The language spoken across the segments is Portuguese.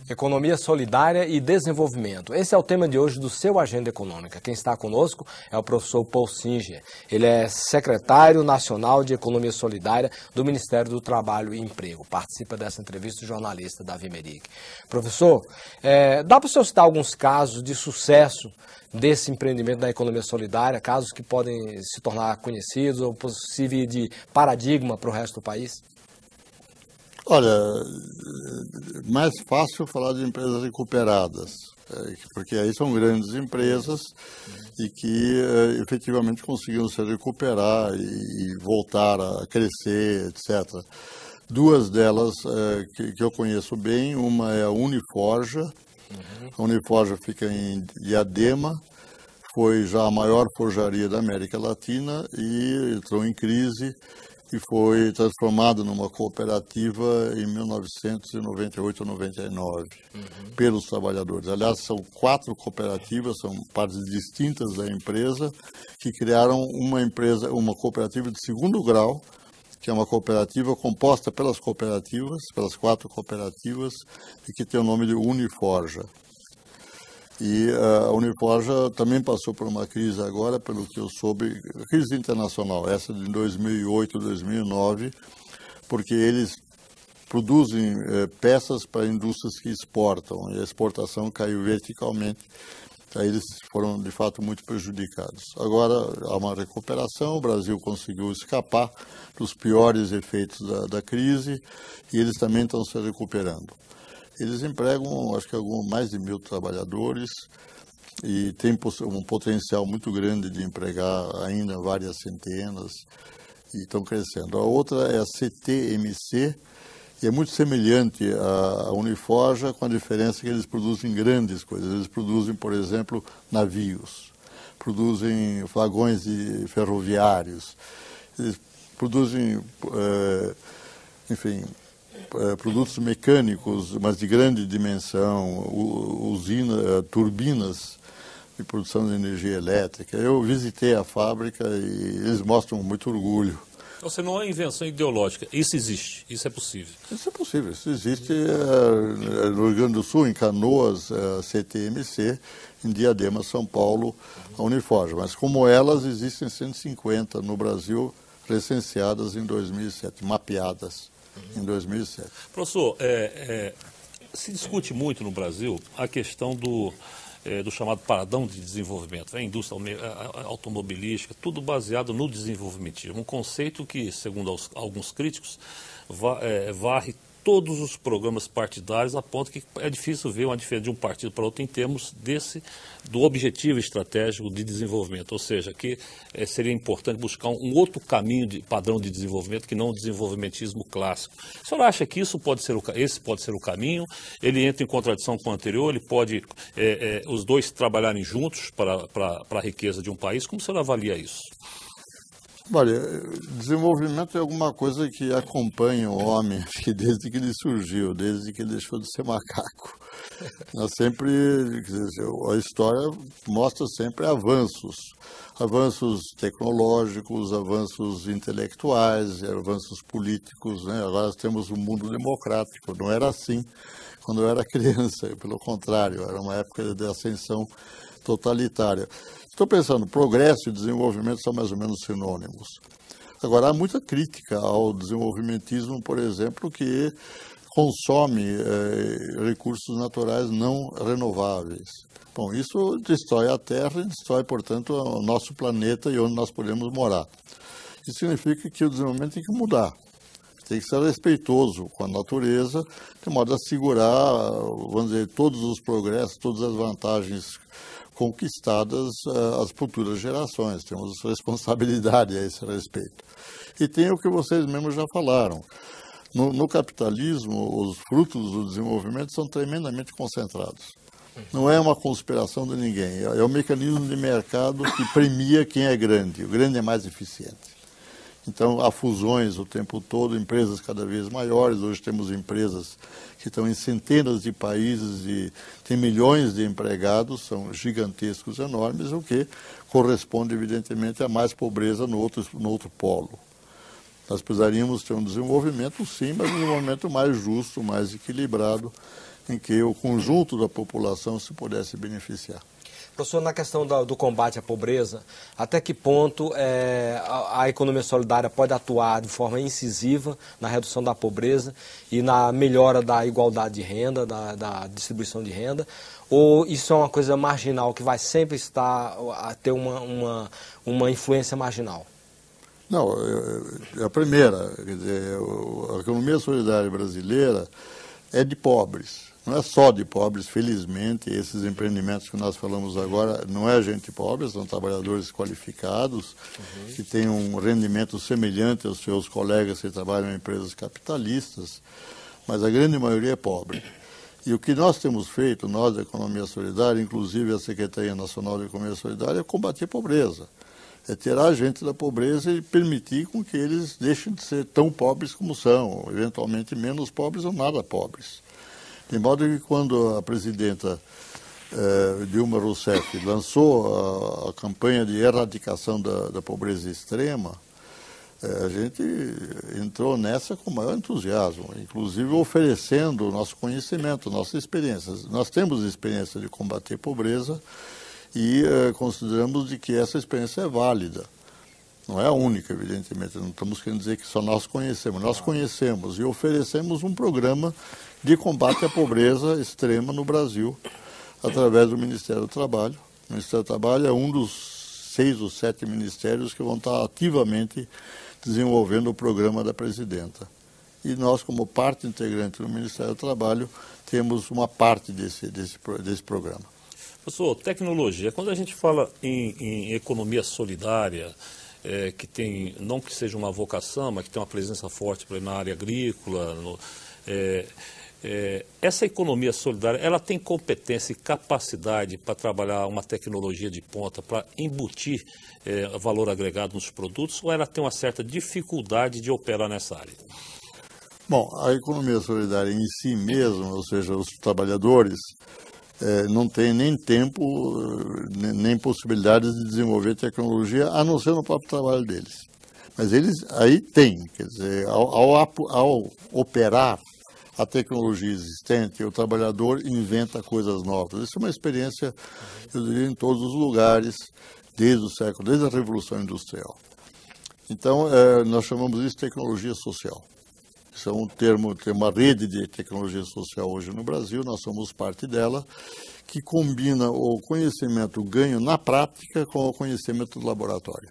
Economia solidária e desenvolvimento. Esse é o tema de hoje do seu Agenda Econômica. Quem está conosco é o professor Paul Singer. Ele é secretário nacional de Economia Solidária do Ministério do Trabalho e Emprego. Participa dessa entrevista o jornalista Davi Meric. Professor, dá para o senhor citar alguns casos de sucesso desse empreendimento da economia solidária, casos que podem se tornar conhecidos ou possível de paradigma para o resto do país? Olha, mais fácil falar de empresas recuperadas, porque aí são grandes empresas e que efetivamente conseguiram se recuperar e voltar a crescer, etc. Duas delas que eu conheço bem, uma é a Uniforja. A Uniforja fica em Diadema, foi já a maior forjaria da América Latina e entrou em crise e foi transformada numa cooperativa em 1998 ou 99 pelos trabalhadores. Aliás, são 4 cooperativas, são partes distintas da empresa, que criaram uma cooperativa de segundo grau, que é uma cooperativa composta pelas 4 cooperativas, e que tem o nome de Uniforja. E a Uniforja também passou por uma crise agora, pelo que eu soube, crise internacional, essa de 2008, 2009, porque eles produzem peças para indústrias que exportam, e a exportação caiu verticalmente, aí eles foram de fato muito prejudicados. Agora há uma recuperação, o Brasil conseguiu escapar dos piores efeitos da crise, e eles também estão se recuperando. Eles empregam, acho que mais de 1.000 trabalhadores e tem um potencial muito grande de empregar ainda várias centenas e estão crescendo. A outra é a CTMC e é muito semelhante à Uniforja, com a diferença que eles produzem grandes coisas. Eles produzem, por exemplo, navios, produzem vagões ferroviários, eles produzem, enfim, produtos mecânicos, mas de grande dimensão, turbinas de produção de energia elétrica. Eu visitei a fábrica e eles mostram muito orgulho. Então, você não é invenção ideológica, isso existe, isso é possível. Isso é possível, isso existe no Rio Grande do Sul, em Canoas, CTMC, em Diadema, São Paulo, a Uniforja. Mas como elas, existem 150 no Brasil, recenseadas em 2007, mapeadas em 2007. Professor, se discute muito no Brasil a questão do chamado paradão de desenvolvimento, a indústria automobilística, tudo baseado no desenvolvimentismo. Um conceito que, segundo alguns críticos, varre todos os programas partidários, a ponto que é difícil ver uma diferença de um partido para outro em termos do objetivo estratégico de desenvolvimento. Ou seja, que seria importante buscar um outro caminho padrão de desenvolvimento que não o desenvolvimentismo clássico. O senhor acha que esse pode ser o caminho? Ele entra em contradição com o anterior? Ele pode os dois trabalharem juntos para a riqueza de um país? Como o senhor avalia isso? Olha, desenvolvimento é alguma coisa que acompanha o homem desde que ele surgiu, desde que ele deixou de ser macaco. Nós sempre, a história mostra sempre avanços tecnológicos, avanços intelectuais, avanços políticos, né? Agora nós temos um mundo democrático, não era assim quando eu era criança, pelo contrário, era uma época de ascensão totalitária. Estou pensando, progresso e desenvolvimento são mais ou menos sinônimos. Agora, há muita crítica ao desenvolvimentismo, por exemplo, que consome recursos naturais não renováveis. Bom, isso destrói a Terra e destrói, portanto, o nosso planeta e onde nós podemos morar. Isso significa que o desenvolvimento tem que mudar. Tem que ser respeitoso com a natureza, de modo a assegurar, vamos dizer, todos os progressos, todas as vantagens conquistadas às futuras gerações. Temos responsabilidade a esse respeito. E tem o que vocês mesmos já falaram. No capitalismo, os frutos do desenvolvimento são tremendamente concentrados. Não é uma conspiração de ninguém, é um mecanismo de mercado que premia quem é grande. O grande é mais eficiente. Então, há fusões o tempo todo, empresas cada vez maiores. Hoje temos empresas que estão em centenas de países e têm milhões de empregados, são gigantescos, enormes, o que corresponde, evidentemente, a mais pobreza no outro polo. Nós precisaríamos ter um desenvolvimento, sim, mas um desenvolvimento mais justo, mais equilibrado, em que o conjunto da população se pudesse beneficiar. Professor, na questão do combate à pobreza, até que ponto a economia solidária pode atuar de forma incisiva na redução da pobreza e na melhora da igualdade de renda, da distribuição de renda, ou isso é uma coisa marginal que vai sempre estar a ter uma influência marginal? Não, a primeira, quer dizer, a economia solidária brasileira é de pobres. Não é só de pobres, felizmente, esses empreendimentos que nós falamos agora não é gente pobre, são trabalhadores qualificados, que têm um rendimento semelhante aos seus colegas que trabalham em empresas capitalistas, mas a grande maioria é pobre. E o que nós temos feito, nós da Economia Solidária, inclusive a Secretaria Nacional de Economia Solidária, é combater a pobreza. É tirar a gente da pobreza e permitir com que eles deixem de ser tão pobres como são, eventualmente menos pobres ou nada pobres. De modo que quando a presidenta Dilma Rousseff lançou a campanha de erradicação da pobreza extrema, a gente entrou nessa com maior entusiasmo, inclusive oferecendo o nosso conhecimento, nossa experiência. Nós temos experiência de combater a pobreza e consideramos de que essa experiência é válida. Não é a única, evidentemente, não estamos querendo dizer que só nós conhecemos. Nós conhecemos e oferecemos um programa de combate à pobreza extrema no Brasil, através do Ministério do Trabalho. O Ministério do Trabalho é um dos 6 ou 7 ministérios que vão estar ativamente desenvolvendo o programa da presidenta. E nós, como parte integrante do Ministério do Trabalho, temos uma parte desse programa. Professor, tecnologia, quando a gente fala em economia solidária, que tem, não que seja uma vocação, mas que tem uma presença forte na área agrícola, essa economia solidária, ela tem competência e capacidade para trabalhar uma tecnologia de ponta, para embutir valor agregado nos produtos, ou ela tem uma certa dificuldade de operar nessa área? Bom, a economia solidária em si mesma, ou seja, os trabalhadores, não tem nem tempo, nem possibilidades de desenvolver tecnologia, a não ser no próprio trabalho deles. Mas eles aí têm, quer dizer, ao operar a tecnologia existente, o trabalhador inventa coisas novas. Isso é uma experiência, eu diria, em todos os lugares, desde a Revolução Industrial. Então, nós chamamos isso de tecnologia social. Isso é um termo, tem uma rede de tecnologia social hoje no Brasil, nós somos parte dela, que combina o conhecimento ganho na prática com o conhecimento do laboratório.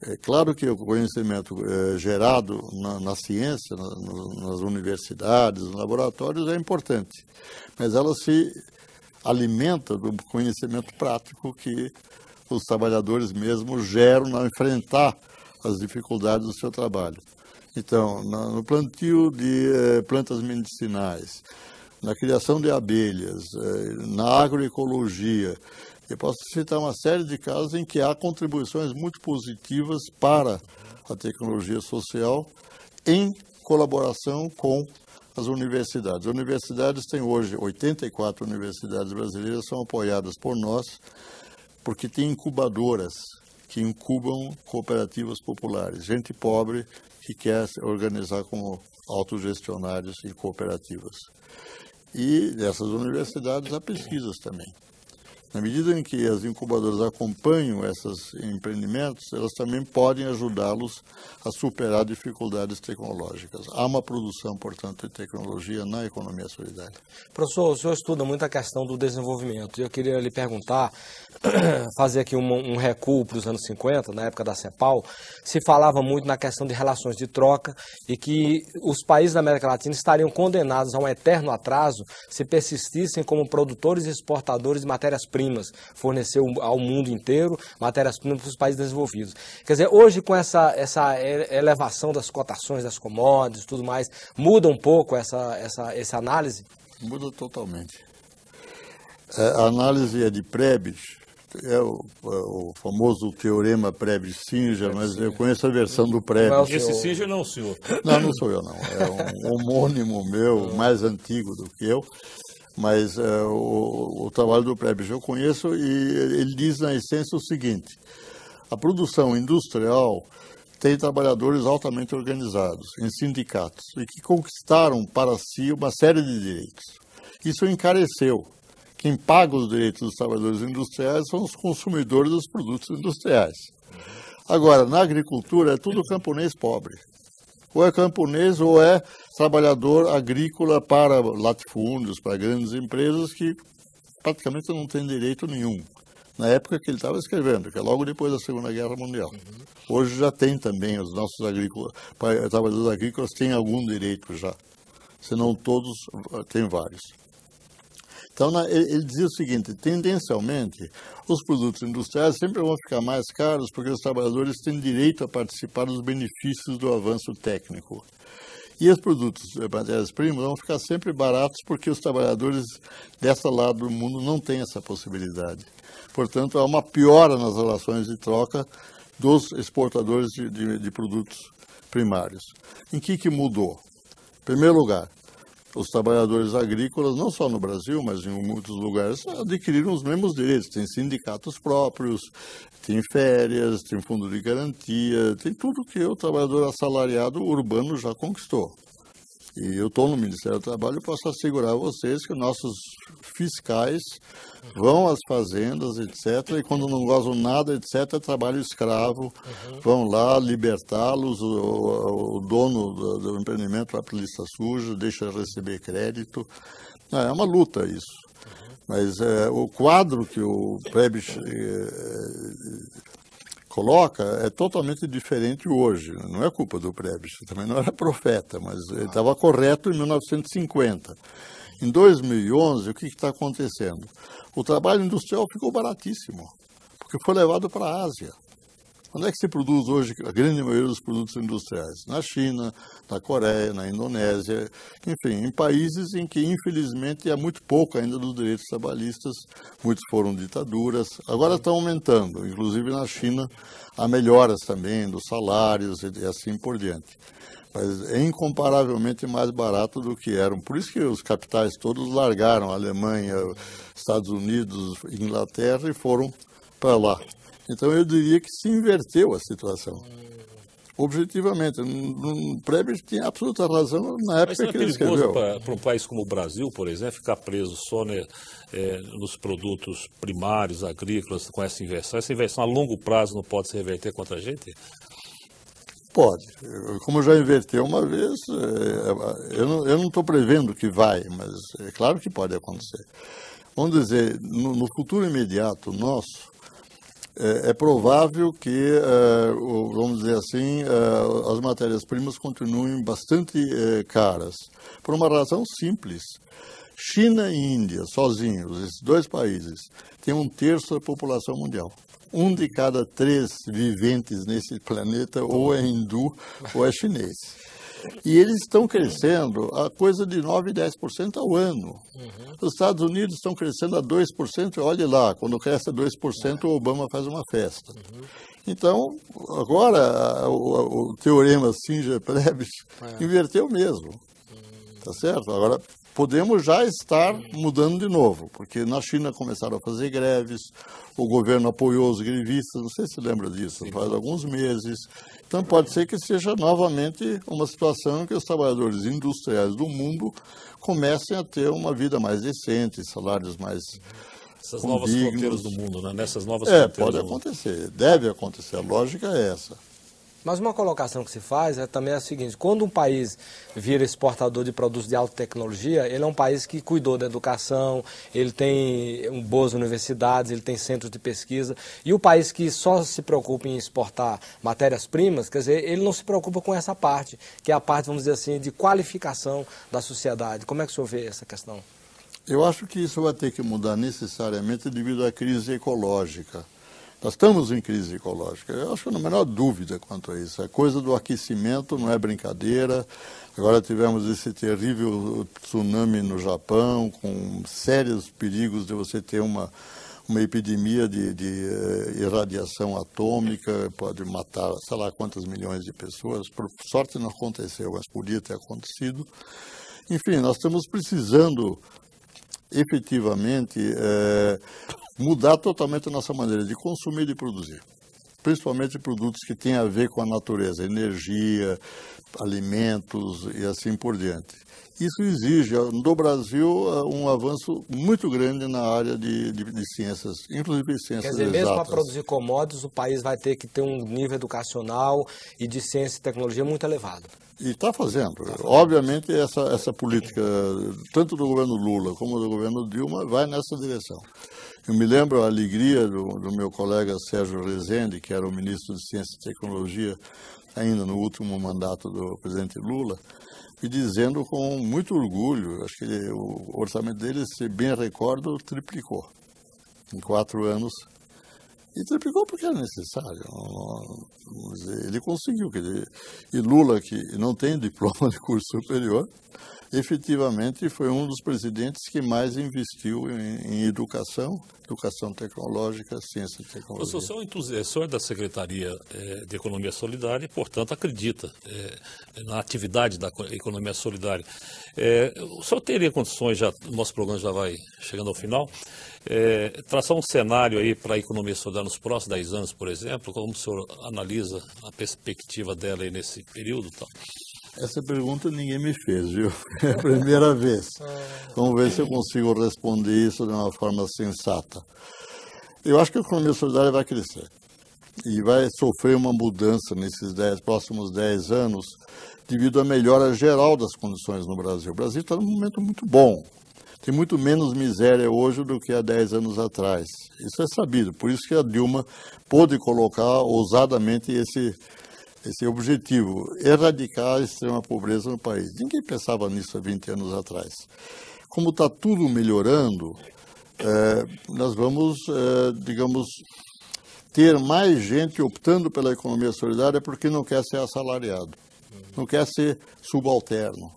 É claro que o conhecimento gerado na ciência, nas universidades, nos laboratórios, é importante, mas ela se alimenta do conhecimento prático que os trabalhadores mesmos geram ao enfrentar as dificuldades do seu trabalho. Então, no plantio de plantas medicinais, na criação de abelhas, na agroecologia, eu posso citar uma série de casos em que há contribuições muito positivas para a tecnologia social em colaboração com as universidades. As universidades têm hoje, 84 universidades brasileiras são apoiadas por nós, porque tem incubadoras que incubam cooperativas populares, gente pobre que quer se organizar como autogestionários e cooperativas. E nessas universidades há pesquisas também. Na medida em que as incubadoras acompanham esses empreendimentos, elas também podem ajudá-los a superar dificuldades tecnológicas. Há uma produção, portanto, de tecnologia na economia solidária. Professor, o senhor estuda muito a questão do desenvolvimento. Eu queria lhe perguntar, fazer aqui um recuo para os anos 50, na época da CEPAL, se falava muito na questão de relações de troca e que os países da América Latina estariam condenados a um eterno atraso se persistissem como produtores e exportadores de matérias-primas, fornecer ao mundo inteiro matérias-primas para os países desenvolvidos. Quer dizer, hoje com essa elevação das cotações das commodities e tudo mais, muda um pouco essa análise? Muda totalmente. A análise é de Prebisch, é o famoso teorema Prebisch-Singer, mas eu conheço a versão do Prebisch. Esse Singer não é o senhor? Não sou eu, não. É um homônimo meu, mais antigo do que eu. Mas o trabalho do Prebisch eu conheço e ele diz, na essência, o seguinte: a produção industrial tem trabalhadores altamente organizados em sindicatos e que conquistaram para si uma série de direitos. Isso encareceu. Quem paga os direitos dos trabalhadores industriais são os consumidores dos produtos industriais. Agora, na agricultura é tudo camponês pobre. Ou é camponês ou é trabalhador agrícola para latifúndios, para grandes empresas que praticamente não tem direito nenhum. Na época que ele estava escrevendo, que é logo depois da Segunda Guerra Mundial. Hoje já tem também, os nossos trabalhadores agrícolas têm algum direito já. Se não todos, tem vários. Então, ele dizia o seguinte, tendencialmente, os produtos industriais sempre vão ficar mais caros porque os trabalhadores têm direito a participar dos benefícios do avanço técnico. E os produtos de matérias-primas vão ficar sempre baratos porque os trabalhadores dessa lado do mundo não têm essa possibilidade. Portanto, há uma piora nas relações de troca dos exportadores de produtos primários. Em que mudou? Em primeiro lugar, os trabalhadores agrícolas, não só no Brasil, mas em muitos lugares, adquiriram os mesmos direitos. Tem sindicatos próprios, tem férias, tem fundo de garantia, tem tudo que o trabalhador assalariado urbano já conquistou. E eu estou no Ministério do Trabalho e posso assegurar a vocês que nossos fiscais vão às fazendas, etc., e quando não gozam nada, etc., trabalho escravo, vão lá libertá-los, o dono do empreendimento vai para a lista suja, deixa receber crédito. É uma luta isso. Mas o quadro que o Prebisch coloca é totalmente diferente hoje. Não é culpa do Prebisch, também não era profeta, mas ele estava correto em 1950. Em 2011, o que está acontecendo? O trabalho industrial ficou baratíssimo, porque foi levado para a Ásia. Onde é que se produz hoje a grande maioria dos produtos industriais? Na China, na Coreia, na Indonésia, enfim, em países em que, infelizmente, há muito pouco ainda dos direitos trabalhistas, muitos foram ditaduras, agora estão aumentando, inclusive na China há melhoras também dos salários e assim por diante. Mas é incomparavelmente mais barato do que eram. Por isso que os capitais todos largaram a Alemanha, Estados Unidos, Inglaterra e foram para lá. Então, eu diria que se inverteu a situação. Objetivamente, o Prebisch tinha absoluta razão na época que ele escreveu. Mas é perigoso para um país como o Brasil, por exemplo, ficar preso só nos produtos primários, agrícolas, com essa inversão? Essa inversão a longo prazo não pode se reverter contra a gente? Pode. Como já inverteu uma vez, eu não estou prevendo que vai, mas é claro que pode acontecer. Vamos dizer, no futuro imediato nosso, é provável que, vamos dizer assim, as matérias-primas continuem bastante caras, por uma razão simples. China e Índia, sozinhos, esses dois países, têm 1/3 da população mundial. 1 de cada 3 viventes nesse planeta ou é hindu ou é chinês. E eles estão crescendo a coisa de 9% e 10% ao ano. Os Estados Unidos estão crescendo a 2%, e olhe lá, quando cresce a 2%, o Obama faz uma festa. Então, agora, o teorema Singer-Prebisch inverteu mesmo. Tá certo? Agora, podemos já estar mudando de novo, porque na China começaram a fazer greves, o governo apoiou os grevistas, não sei se lembra disso, faz alguns meses. Então pode ser que seja novamente uma situação em que os trabalhadores industriais do mundo comecem a ter uma vida mais decente, salários mais Essas novas fronteiras do mundo, né? Nessas novas fronteiras pode acontecer, deve acontecer, a lógica é essa. Mas uma colocação que se faz também é a seguinte: quando um país vira exportador de produtos de alta tecnologia, ele é um país que cuidou da educação, ele tem boas universidades, ele tem centros de pesquisa, e o país que só se preocupa em exportar matérias-primas, quer dizer, ele não se preocupa com essa parte, que é a parte, vamos dizer assim, de qualificação da sociedade. Como é que o senhor vê essa questão? Eu acho que isso vai ter que mudar necessariamente devido à crise ecológica. Nós estamos em crise ecológica, eu acho que não há a menor dúvida quanto a isso. A coisa do aquecimento não é brincadeira. Agora tivemos esse terrível tsunami no Japão, com sérios perigos de você ter uma epidemia de irradiação atômica, pode matar sei lá quantas milhões de pessoas. Por sorte não aconteceu, mas podia ter acontecido. Enfim, nós estamos precisando efetivamente mudar totalmente a nossa maneira de consumir e de produzir. principalmente produtos que têm a ver com a natureza, energia, alimentos e assim por diante. Isso exige, no Brasil, um avanço muito grande na área de ciências, inclusive ciências exatas. Quer dizer, mesmo para produzir commodities, o país vai ter que ter um nível educacional e de ciência e tecnologia muito elevado. E está fazendo. Obviamente, essa política, tanto do governo Lula como do governo Dilma, vai nessa direção. Eu me lembro a alegria do meu colega Sérgio Rezende, que era o ministro de Ciência e Tecnologia, ainda no último mandato do presidente Lula, e dizendo com muito orgulho, acho que o orçamento dele, se bem recordo, triplicou em 4 anos. E triplicou porque era necessário. Ele conseguiu. E Lula, que não tem diploma de curso superior, efetivamente foi um dos presidentes que mais investiu em educação tecnológica, ciência e tecnologia. O senhor é da Secretaria de Economia Solidária e, portanto, acredita na atividade da economia solidária. O senhor teria condições, o nosso programa já vai chegando ao final, traçar um cenário aí para a economia solidária nos próximos 10 anos, por exemplo? Como o senhor analisa a perspectiva dela aí nesse período? Tá? Essa pergunta ninguém me fez, viu? É a primeira vez. Vamos ver se eu consigo responder isso de uma forma sensata. Eu acho que a economia solidária vai crescer e vai sofrer uma mudança nesses próximos 10 anos devido à melhora geral das condições no Brasil. O Brasil está num momento muito bom. Tem muito menos miséria hoje do que há 10 anos atrás. Isso é sabido. Por isso que a Dilma pôde colocar ousadamente esse objetivo, erradicar a extrema pobreza no país. Ninguém pensava nisso há 20 anos atrás. Como está tudo melhorando, nós vamos, digamos, ter mais gente optando pela economia solidária porque não quer ser assalariado, não quer ser subalterno,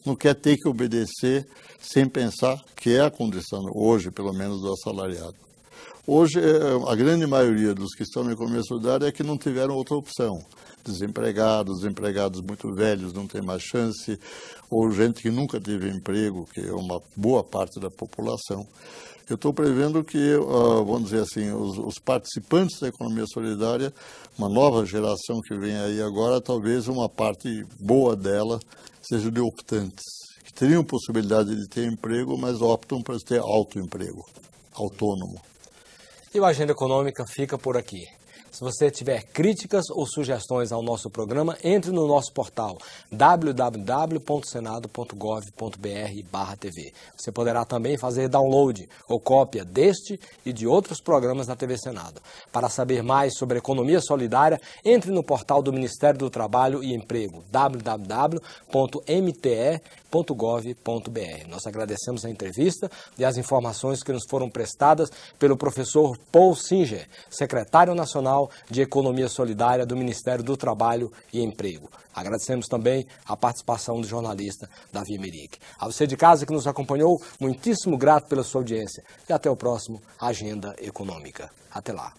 não quer ter que obedecer sem pensar, que é a condição hoje, pelo menos, do assalariado. Hoje, a grande maioria dos que estão na economia solidária é que não tiveram outra opção. Desempregados muito velhos, não tem mais chance, ou gente que nunca teve emprego, que é uma boa parte da população. Eu estou prevendo que, vamos dizer assim, os participantes da economia solidária, uma nova geração que vem aí agora, talvez uma parte boa dela seja de optantes, que teriam possibilidade de ter emprego, mas optam para ter autoemprego, autônomo. E o Agenda Econômica fica por aqui. Se você tiver críticas ou sugestões ao nosso programa, entre no nosso portal www.senado.gov.br/TV. Você poderá também fazer download ou cópia deste e de outros programas da TV Senado. Para saber mais sobre economia solidária, entre no portal do Ministério do Trabalho e Emprego, www.mte.gov.br. Nós agradecemos a entrevista e as informações que nos foram prestadas pelo professor Paul Singer, secretário nacional de Economia Solidária do Ministério do Trabalho e Emprego. Agradecemos também a participação do jornalista Davi Meric. A você de casa que nos acompanhou, muitíssimo grato pela sua audiência. E até o próximo Agenda Econômica. Até lá.